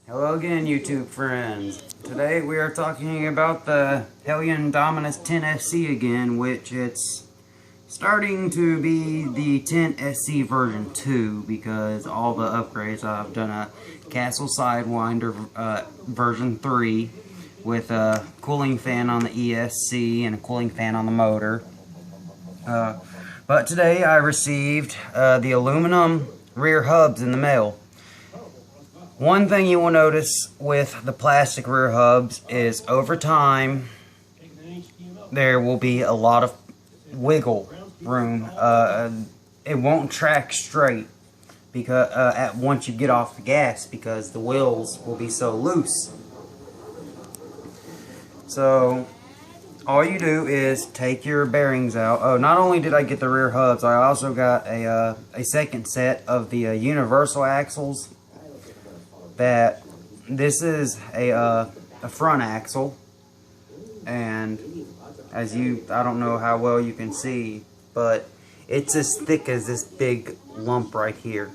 Hello again, YouTube friends. Today we are talking about the Helion Dominus 10SC again, which it's starting to be the 10SC version 2 because all the upgrades. I've done a Castle Sidewinder version 3 with a cooling fan on the ESC and a cooling fan on the motor. But today I received the aluminum rear hubs in the mail. One thing you will notice with the plastic rear hubs is over time there will be a lot of wiggle room. It won't track straight because once you get off the gas because the wheels will be so loose. So all you do is take your bearings out. Oh, not only did I get the rear hubs, I also got a second set of the universal axles. That this is a front axle, and I don't know how well you can see, but it's as thick as this big lump right here.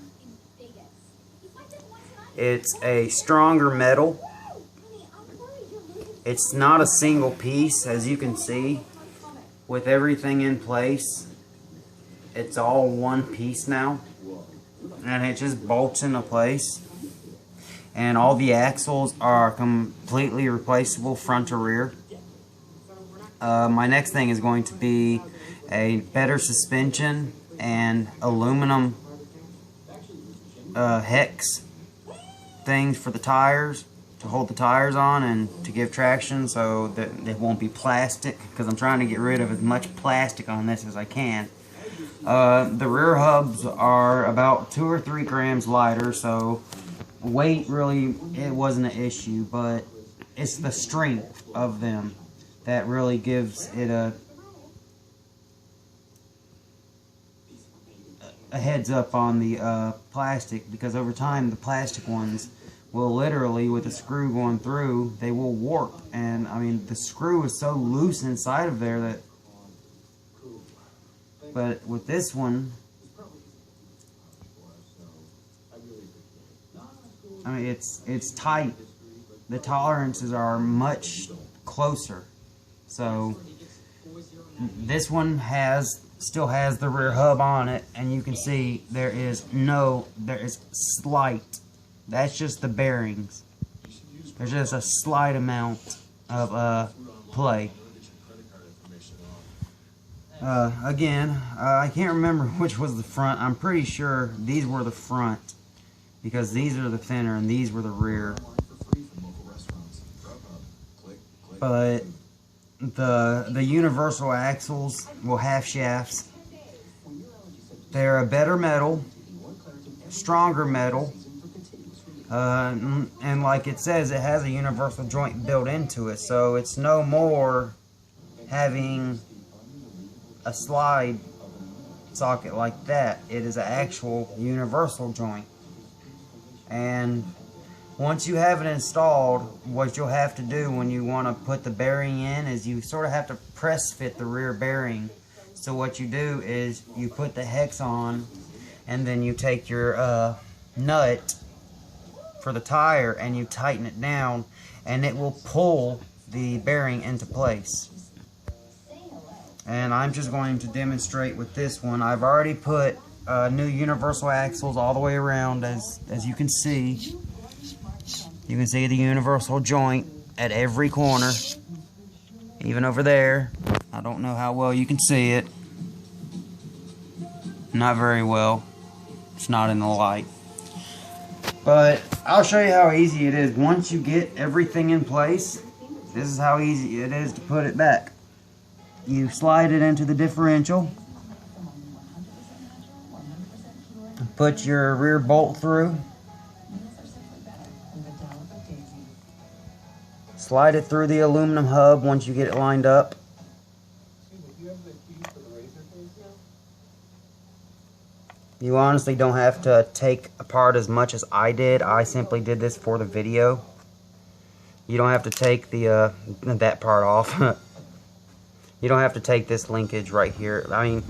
It's a stronger metal. It's not a single piece, as you can see, with everything in place. It's all one piece now, and it just bolts into place. And all the axles are completely replaceable front to rear. My next thing is going to be a better suspension and aluminum hex things for the tires to hold the tires on and to give traction so that it won't be plastic, because I'm trying to get rid of as much plastic on this as I can. The rear hubs are about 2 or 3 grams lighter, so weight really, it wasn't an issue, but it's the strength of them that really gives it a heads up on the plastic, because over time the plastic ones will literally, with the screw going through, they will warp. And I mean, the screw is so loose inside of there that, but with this one, I mean, it's tight. The tolerances are much closer. So this one still has the rear hub on it, and you can see there is slight. That's just the bearings. There's just a slight amount of play. Again, I can't remember which was the front. I'm pretty sure these were the front, because these are the thinner and these were the rear. But the universal axles will have shafts. They're a better metal, stronger metal, and like it says, it has a universal joint built into it, so it's no more having a slide socket like that. It is an actual universal joint. And once you have it installed, what you'll have to do when you want to put the bearing in is you sort of have to press fit the rear bearing. So what you do is you put the hex on, and then you take your nut for the tire and you tighten it down, and it will pull the bearing into place. And I'm just going to demonstrate with this one. I've already put new universal axles all the way around, as you can see. You can see the universal joint at every corner, even over there. I don't know how well you can see it. Not very well. It's not in the light. But I'll show you how easy it is. Once you get everything in place, this is how easy it is to put it back. You slide it into the differential. Put your rear bolt through. Slide it through the aluminum hub once you get it lined up. You honestly don't have to take apart as much as I did. I simply did this for the video. You don't have to take the that part off. You don't have to take this linkage right here. I mean,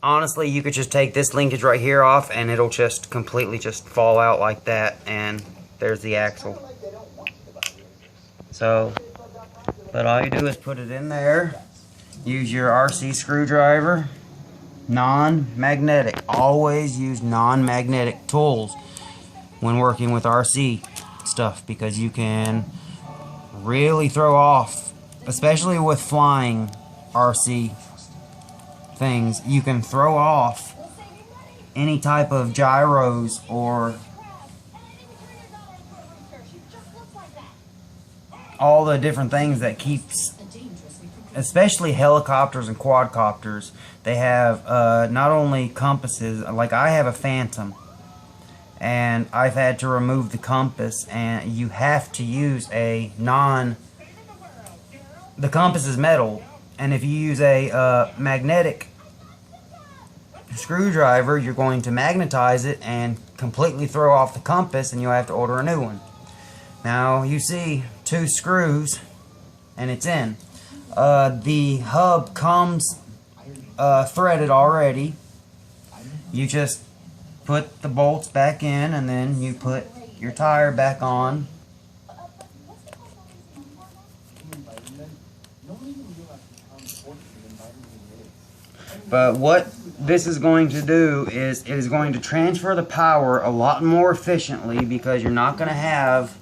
honestly, you could just take this linkage right here off and it'll just completely just fall out like that, and there's the axle. So, but all you do is put it in there, use your RC screwdriver, non-magnetic. Always use non-magnetic tools when working with RC stuff, because you can really throw off, especially with flying RC things, you can throw off any type of gyros or all the different things that keeps, especially helicopters and quadcopters. They have not only compasses, like I have a Phantom, and I've had to remove the compass, and you have to use the compass is metal, and if you use a magnetic screwdriver, you're going to magnetize it and completely throw off the compass, and you'll have to order a new one. Now you see 2 screws and it's in. The hub comes threaded already. You just put the bolts back in, and then you put your tire back on. But what this is going to do is it is going to transfer the power a lot more efficiently, because you're not going to have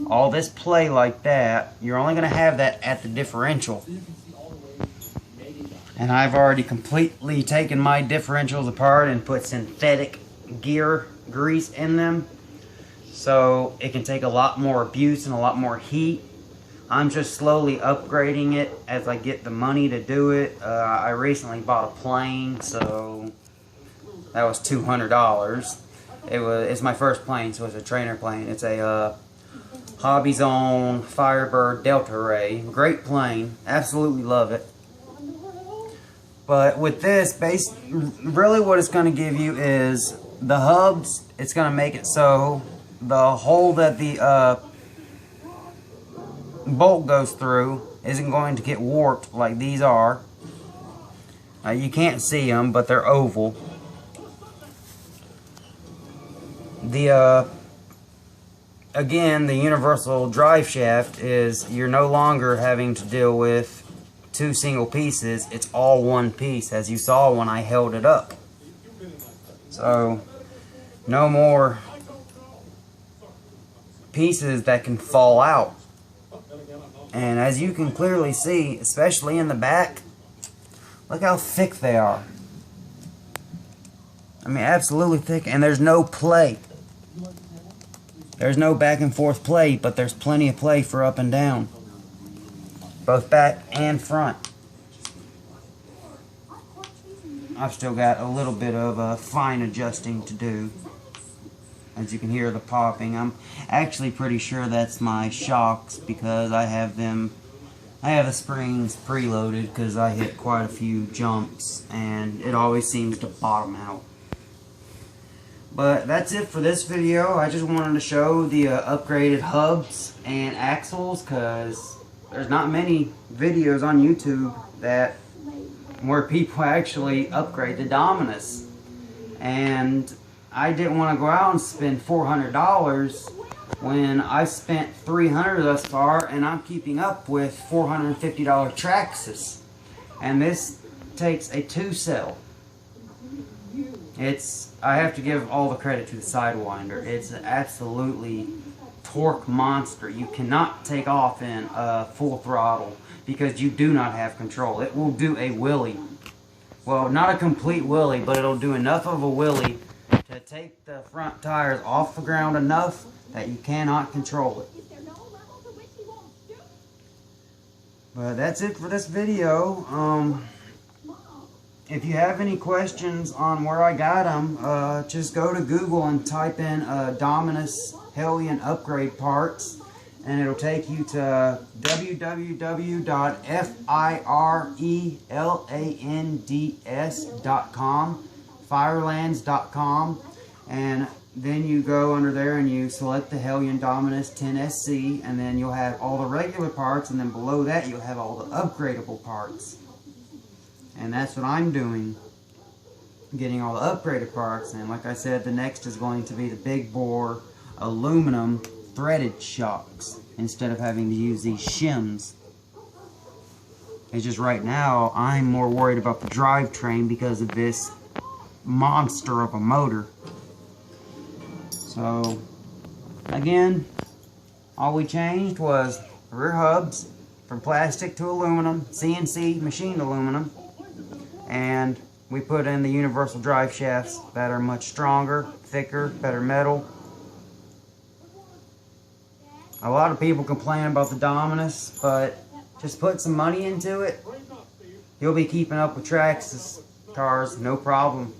all this play like that. You're only going to have that at the differential. And I've already completely taken my differentials apart and put synthetic gear grease in them, so it can take a lot more abuse and a lot more heat. I'm just slowly upgrading it as I get the money to do it. I recently bought a plane, so that was $200. It's my first plane, so it's a trainer plane. It's a Hobby Zone Firebird Delta Ray. Great plane, absolutely love it. But with this, really what it's going to give you is the hubs. It's going to make it so the hole that the bolt goes through isn't going to get warped like these are. You can't see them, but they're oval. Again, the universal drive shaft is, you're no longer having to deal with 2 single pieces. It's all one piece, as you saw when I held it up. So no more pieces that can fall out. And as you can clearly see, especially in the back, look how thick they are. I mean, absolutely thick. And there's no play. There's no back and forth play, but there's plenty of play for up and down, both back and front. I've still got a little bit of fine adjusting to do. As you can hear the popping, I'm actually pretty sure that's my shocks, because I have the springs preloaded, because I hit quite a few jumps and it always seems to bottom out. But that's it for this video. I just wanted to show the upgraded hubs and axles, because there's not many videos on YouTube where people actually upgrade the Dominus. And I didn't want to go out and spend $400 when I spent $300 thus far, and I'm keeping up with $450 Traxxas. And this takes a 2-cell. I have to give all the credit to the Sidewinder. It's an absolutely torque monster. You cannot take off in full throttle, because you do not have control. It will do a wheelie. Well, not a complete wheelie, but it'll do enough of a wheelie to take the front tires off the ground enough that you cannot control it. But that's it for this video. If you have any questions on where I got them, just go to Google and type in Dominus Helion upgrade parts, and it'll take you to www.firelands.com, firelands.com, and then you go under there and you select the Helion Dominus 10SC, and then you'll have all the regular parts, and then below that you'll have all the upgradable parts. And that's what I'm doing, getting all the upgraded parts. And like I said, the next is going to be the big bore aluminum threaded shocks instead of having to use these shims. It's just right now I'm more worried about the drivetrain because of this monster of a motor. So again, all we changed was rear hubs from plastic to aluminum, CNC machined aluminum, and we put in the universal drive shafts that are much stronger, thicker, better metal. A lot of people complain about the Dominus, but just put some money into it. You'll be keeping up with Traxxas cars, no problem.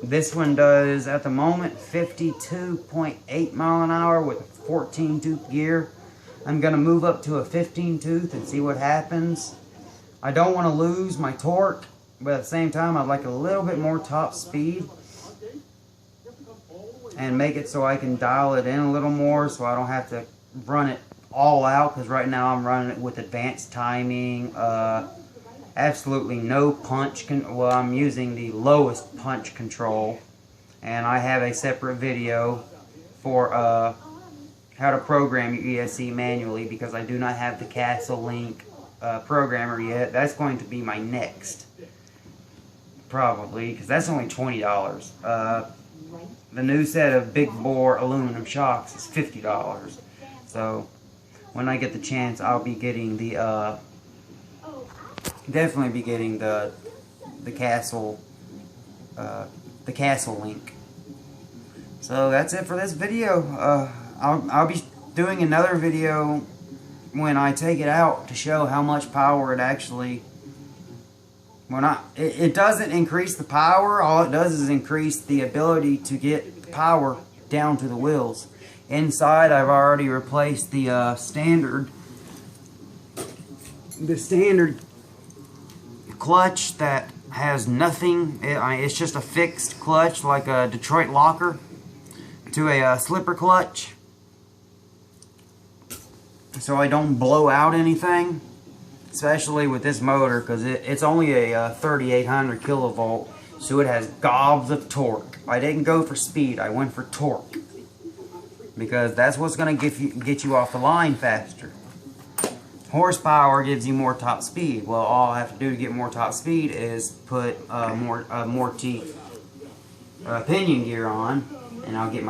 This one does, at the moment, 52.8 mile an hour with a 14 tooth gear. I'm going to move up to a 15 tooth and see what happens. I don't want to lose my torque, but at the same time I'd like a little bit more top speed and make it so I can dial it in a little more so I don't have to run it all out, because right now I'm running it with advanced timing, absolutely no punch. Well, I'm using the lowest punch control, and I have a separate video for how to program your ESC manually, because I do not have the Castle Link programmer yet. That's going to be my next, probably, because that's only $20. The new set of big bore aluminum shocks is $50. So when I get the chance, I'll be getting the definitely be getting the Castle Link. So that's it for this video. I'll be doing another video when I take it out to show how much power it actually. It doesn't increase the power. All it does is increase the ability to get power down to the wheels. Inside, I've already replaced the standard clutch that has nothing. It's just a fixed clutch, like a Detroit locker, to a slipper clutch, so I don't blow out anything, especially with this motor, because it's only a 3800 kilovolt, so it has gobs of torque. I didn't go for speed, I went for torque, because that's what's going to get you off the line faster. Horsepower gives you more top speed. Well, all I have to do to get more top speed is put more teeth pinion gear on, and I'll get my